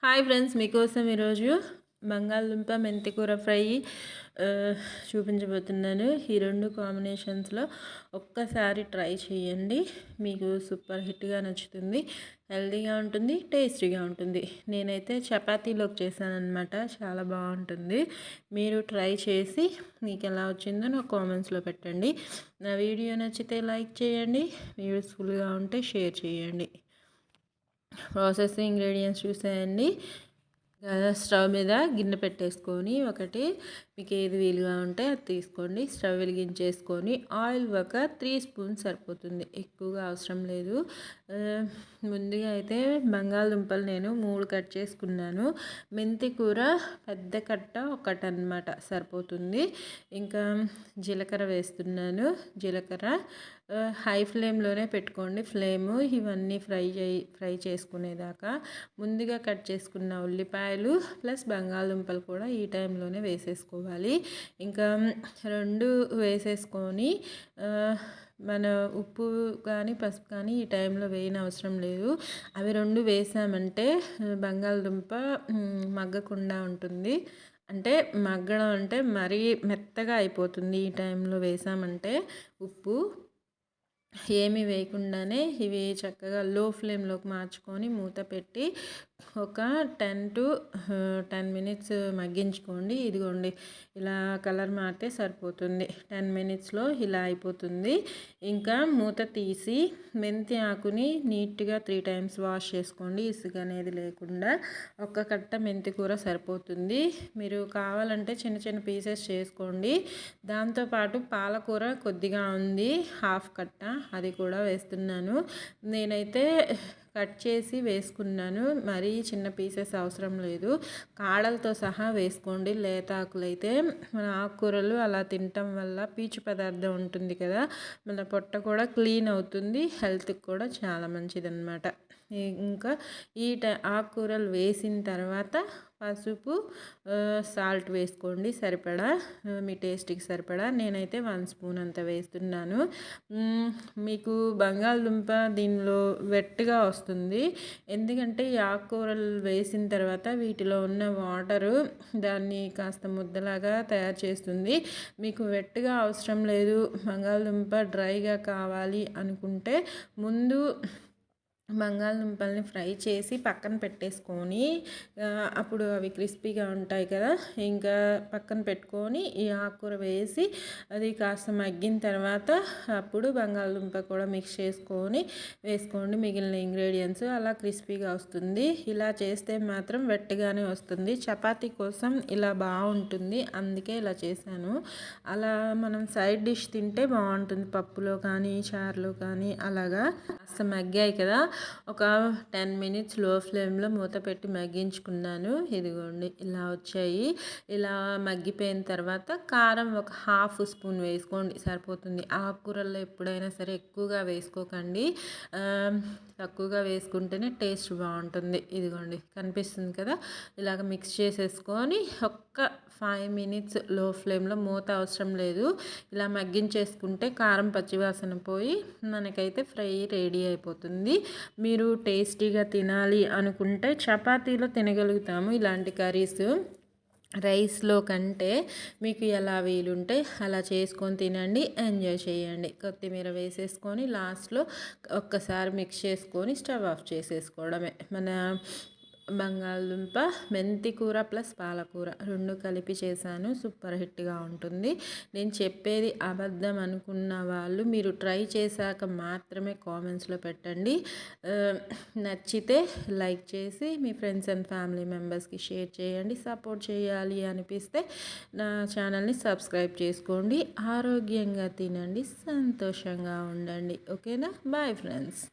Hi friends, మీకోసం ఈరోజు బంగాళదుంప మెంతికూర ఫ్రై చూపించబోతున్నాను. ఈ రెండు కాంబినేషన్స్లో ఒక్కసారి ట్రై చేయండి. మీకు సూపర్ హిట్గా నచ్చుతుంది, హెల్తీగా ఉంటుంది, టేస్టీగా ఉంటుంది. నేనైతే చపాతీలోకి చేశానన్నమాట. చాలా బాగుంటుంది. మీరు ట్రై చేసి మీకు ఎలా వచ్చిందో నాకు కామెంట్స్లో పెట్టండి. నా వీడియో నచ్చితే లైక్ చేయండి, యూస్ఫుల్గా ఉంటే షేర్ చేయండి. ప్రాసెస్ ఇంగ్రీడియంట్స్ చూసేయండి. స్టవ్ మీద గిన్నె పెట్టేసుకొని ఒకటి మీకు ఏది వీలుగా ఉంటే అది తీసుకోండి. స్టవ్ వెలిగించేసుకొని ఆయిల్ ఒక 3 స్పూన్స్ సరిపోతుంది, ఎక్కువగా అవసరం లేదు. ముందుగా అయితే బంగాళదుంపలు నేను 3 కట్ చేసుకున్నాను. మెంతి కూర పెద్ద కట్ట ఒకటి అన్నమాట, సరిపోతుంది. ఇంకా జీలకర్ర వేస్తున్నాను. జీలకర్ర హై ఫ్లేమ్లోనే పెట్టుకోండి ఫ్లేము, ఇవన్నీ ఫ్రై చేసుకునేదాకా. ముందుగా కట్ చేసుకున్న ఉల్లిపాయలు ప్లస్ బంగాళదుంపలు కూడా ఈ టైంలోనే వేసేసుకోవాలి. ఇంకా రెండు వేసేసుకొని మన ఉప్పు కానీ పసుపు కానీ ఈ టైంలో వేయని అవసరం లేదు. అవి రెండు వేసామంటే బంగాళదుంప మగ్గకుండా ఉంటుంది. అంటే మగ్గడం అంటే మరీ మెత్తగా అయిపోతుంది ఈ టైంలో వేసామంటే. ఉప్పు ఏమీ వేయకుండానే ఇవి చక్కగా లో ఫ్లేమ్లోకి మార్చుకొని మూత పెట్టి ఒక 10 మినిట్స్ మగ్గించుకోండి. ఇదిగోండి, ఇలా కలర్ మారితే సరిపోతుంది. 10 మినిట్స్లో ఇలా అయిపోతుంది. ఇంకా మూత తీసి మెంతి ఆకుని నీట్గా 3 టైమ్స్ వాష్ చేసుకోండి, ఇసుక అనేది లేకుండా. ఒక్క కట్ట మెంతి కూర సరిపోతుంది. మీరు కావాలంటే చిన్న చిన్న పీసెస్ చేసుకోండి. దాంతోపాటు పాలకూర కొద్దిగా ఉంది, హాఫ్ కట్ట, అది కూడా వేస్తున్నాను. నేనైతే కట్ చేసి వేసుకున్నాను, మరీ చిన్న పీసెస్ అవసరం లేదు. కాడలతో సహా వేసుకోండి. లేత ఆకులైతే మన ఆకుకూరలు అలా తినటం వల్ల పీచు పదార్థం ఉంటుంది కదా, మన పొట్ట కూడా క్లీన్ అవుతుంది, హెల్త్కి కూడా చాలా మంచిదన్నమాట. ఇంకా ఆకుకూరలు వేసిన తర్వాత పసుపు సాల్ట్ వేసుకోండి సరిపడా, మీ టేస్ట్కి సరిపడా. నేనైతే 1 స్పూన్ అంత వేస్తున్నాను. మీకు బంగాళదుంప దీనిలో వెట్గా వస్తుంది, ఎందుకంటే ఈ ఆకుకూరలు వేసిన తర్వాత వీటిలో ఉన్న వాటరు దాన్ని కాస్త ముద్దలాగా తయారు చేస్తుంది. మీకు వెట్గా అవసరం లేదు, బంగాళదుంప డ్రైగా కావాలి అనుకుంటే ముందు బంగాళదుంపల్ని ఫ్రై చేసి పక్కన పెట్టేసుకొని అప్పుడు అవి క్రిస్పీగా ఉంటాయి కదా, ఇంకా పక్కన పెట్టుకొని ఈ ఆకుకూర వేసి అది కాస్త మగ్గిన తర్వాత అప్పుడు బంగాళదుంప కూడా మిక్స్ చేసుకొని వేసుకోండి మిగిలిన ఇంగ్రీడియంట్స్. అలా క్రిస్పీగా వస్తుంది. ఇలా చేస్తే మాత్రం వెట్టగానే వస్తుంది. చపాతీ కోసం ఇలా బాగుంటుంది, అందుకే ఇలా చేశాను. అలా మనం సైడ్ డిష్ తింటే బాగుంటుంది, పప్పులో కానీ చారులో కానీ. అలాగా కాస్త మగ్గాయి కదా, ఒక 10 మినిట్స్ లో ఫ్లేమ్లో మూత పెట్టి మగ్గించుకున్నాను. ఇదిగోండి, ఇలా వచ్చాయి. ఇలా మగ్గిపోయిన తర్వాత కారం ఒక 1/2 స్పూన్ వేసుకోండి, సరిపోతుంది. ఆకుకూరల్లో ఎప్పుడైనా సరే ఎక్కువగా వేసుకోకండి, తక్కువగా వేసుకుంటేనే టేస్ట్ బాగుంటుంది. ఇదిగోండి, కనిపిస్తుంది కదా, ఇలాగ మిక్స్ చేసేసుకొని ఒక్క 5 మినిట్స్ లో ఫ్లేమ్లో, మూత అవసరం లేదు, ఇలా మగ్గించేసుకుంటే కారం పచ్చివాసన పోయి మనకైతే ఫ్రై రెడీ అయిపోతుంది. మీరు టేస్టీగా తినాలి అనుకుంటే చపాతీలో తినగలుగుతాము ఇలాంటి కర్రీస్. రైస్లో కంటే మీకు ఎలా వీలుంటే అలా చేసుకొని తినండి, ఎంజాయ్ చేయండి. కొత్తిమీర వేసేసుకొని లాస్ట్లో ఒక్కసారి మిక్స్ చేసుకొని స్టవ్ ఆఫ్ చేసేసుకోవడమే. మన బంగాళదుంప మెంతి కూర ప్లస్ పాలకూర రెండు కలిపి చేశాను, సూపర్ హిట్గా ఉంటుంది. నేను చెప్పేది అబద్ధం అనుకున్న వాళ్ళు మీరు ట్రై చేశాక మాత్రమే కామెంట్స్లో పెట్టండి. నచ్చితే లైక్ చేసి మీ ఫ్రెండ్స్ అండ్ ఫ్యామిలీ మెంబర్స్కి షేర్ చేయండి. సపోర్ట్ చేయాలి అనిపిస్తే నా ఛానల్ని సబ్స్క్రైబ్ చేసుకోండి. ఆరోగ్యంగా తినండి, సంతోషంగా ఉండండి. ఓకేనా? Bye friends.